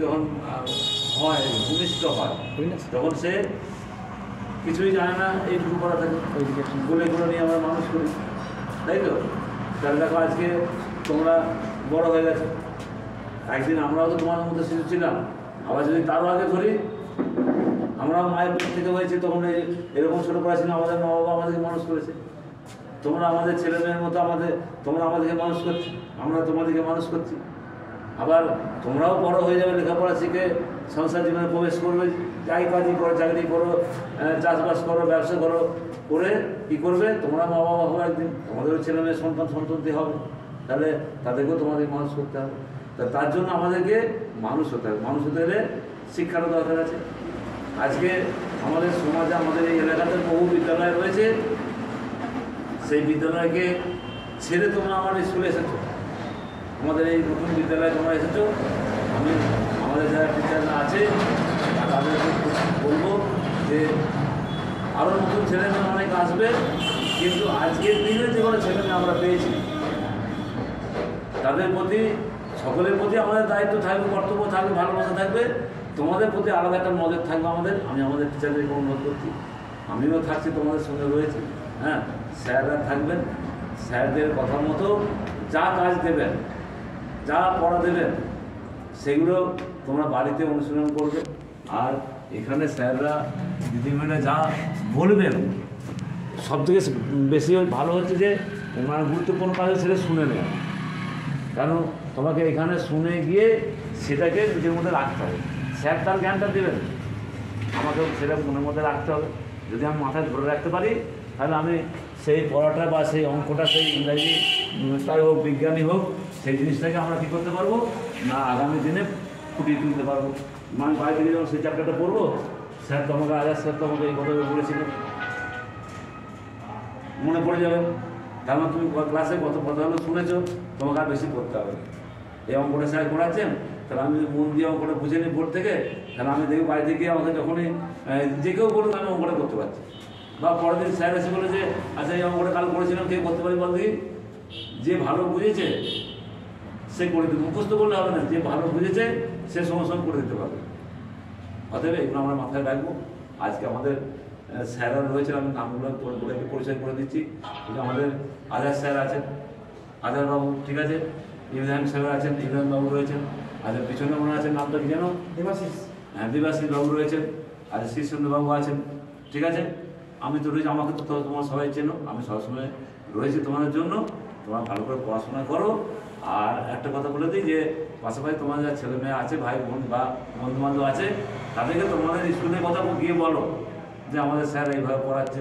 যখন হয় ভূমিষ্ঠ হয় তখন সে কিছুই জানে না, এইটুকু করা থাকে গুলো নিয়ে আমরা মানুষ করি, তাই তো? তাহলে দেখো আজকে তোমরা বড় হয়ে গেছো, একদিন আমরাও তো তোমাদের মধ্যে শিশু ছিলাম। আবার যদি তারও আগে ধরি, আমরা মায়ের পেট থেকে হয়েছি, তখন এরকম ছোটো করা ছিল, আমাদের মা বাবা আমাদেরকে মানুষ করেছে। তোমরা আমাদের ছেলে মেয়ের মতো তোমরা আমাদেরকে মানুষ করছো, আমরা তোমাদেরকে মানুষ করছি। আবার তোমরাও বড় হয়ে যাবে, লেখাপড়া শিখে সংসার জীবনে প্রবেশ করবে, যাই কাজই করো, চাকরি করো, চাষবাস করো, ব্যবসা করো, করে কী করবে? তোমরা মা বাবা হবে একদিন, তোমাদেরও ছেলে মেয়ে সন্ততি হবে, তাহলে তাদেরকেও তোমাদের মানুষ করতে হবে। তার জন্য আমাদেরকে মানুষ হতে হবে। মানুষ হতে গেলে শিক্ষারও দরকার আছে। আজকে আমাদের সমাজে, আমাদের এই এলাকাতে বহু বিদ্যালয় রয়েছে, সেই বিদ্যালয়কে ছেড়ে তোমরা আমার স্কুলে এসেছো, আমাদের এই নতুন বিদ্যালয়ে তোমরা এসেছো। আমি আমাদের যারা টিচাররা আছে তাদেরকে বলবো যে আরও নতুন ছেলেমেয়ে অনেক আসবে, কিন্তু আজকের দিনে যেগুলো ছেলেমেয়ে আমরা পেয়েছি তাদের প্রতি, সকলের প্রতি আমাদের দায়িত্ব থাকবে, কর্তব্য থাকবে, ভালোবাসা থাকবে। তোমাদের প্রতি আলাদা একটা নজর থাকবে আমাদের। আমি আমাদের টিচারদেরকে অনুরোধ করছি, আমিও থাকছি, তোমাদের সঙ্গে রয়েছি, হ্যাঁ। স্যাররা থাকবেন, স্যারদের কথা মতো যা কাজ দেবেন, যা পড়া দেবেন, সেগুলো তোমরা বাড়িতে অনুশীলন করবে। আর এখানে স্যাররা দিদিমণিরা যা বলবেন, সবথেকে বেশি ভালো হচ্ছে যে ওনার গুরুত্বপূর্ণ কাজ সেটা শুনে নেওয়া। কারণ তোমাকে এখানে শুনে গিয়ে সেটাকে নিজের মধ্যে রাখতে হবে। স্যার তার জ্ঞানটা দেবেন, আমাকেও সেটা মনের মধ্যে রাখতে হবে। যদি আমি মাথায় ধরে রাখতে পারি, তাহলে আমি সেই পড়াটা বা সেই অঙ্কটা, সেই ইংরাজি তাই হোক, বিজ্ঞানী হোক, সেই জিনিসটাকে আমরা কী করতে পারবো না, আগামী দিনে ফুটিয়ে তুলতে পারবো। মানে বাইরে থেকে যখন সেই চ্যাপ্টারটা পড়বো, স্যার তোমাকে স্যার তোমাকে এই কথা বলেছিলেন, মনে পড়ে যাবে। তার মানে তুমি ক্লাসে কত কথাগুলো শুনেছো, তোমাকে আর বেশি পড়তে হবে। এই অঙ্কটা স্যার করাচ্ছেন, তাহলে আমি মন দিয়ে অঙ্কটা বুঝে নিই বোর্ড থেকে, তাহলে আমি দেখি বাড়িতে গিয়ে আমাকে যখনই যে কেউ বলুন আমি অঙ্কটা করতে পারছি। বা পরের দিন স্যার এসে বলে যে আচ্ছা এই অঙ্কটা কাল করেছিলাম, কে করতে পারি বল দেখি। যে ভালো বুঝেছে সে করে দিতে, মুখস্থ করলে হবে না, যে ভালো বুঝেছে সে সঙ্গে সঙ্গে করে দিতে পারবে। অতএব এগুলো আমরা মাথায় রাখবো। আজকে আমাদের স্যাররা রয়েছেন, আমি নামগুলো পরিচয় করে দিচ্ছি। আমাদের আজাদ স্যার আছেন, আজাদ বাবু, ঠিক আছে। ইব্রাহিম স্যার আছেন, ইব্রাহিম বাবু রয়েছেন। আচ্ছা পিছনে মনে আছেন নামটা কি জানো? দেবাশিস। হ্যাঁ, দেবাশিস বাবু রয়েছেন। আর শীর্ষেন্দু বাবু আছেন, ঠিক আছে। আমি তো রয়েছি, আমাকে তো তোমার সবাই চেনো, আমি সবসময় রয়েছি তোমাদের জন্য। তোমরা ভালো করে পড়াশোনা করো। আর একটা কথা বলে দিই যে পাশাপাশি তোমার যা ছেলে মেয়ে আছে, ভাই বোন বা বন্ধু বান্ধব আছে, তাদেরকে তোমাদের স্কুলের কথা গিয়ে বলো যে আমাদের স্যার এইভাবে পড়াচ্ছে।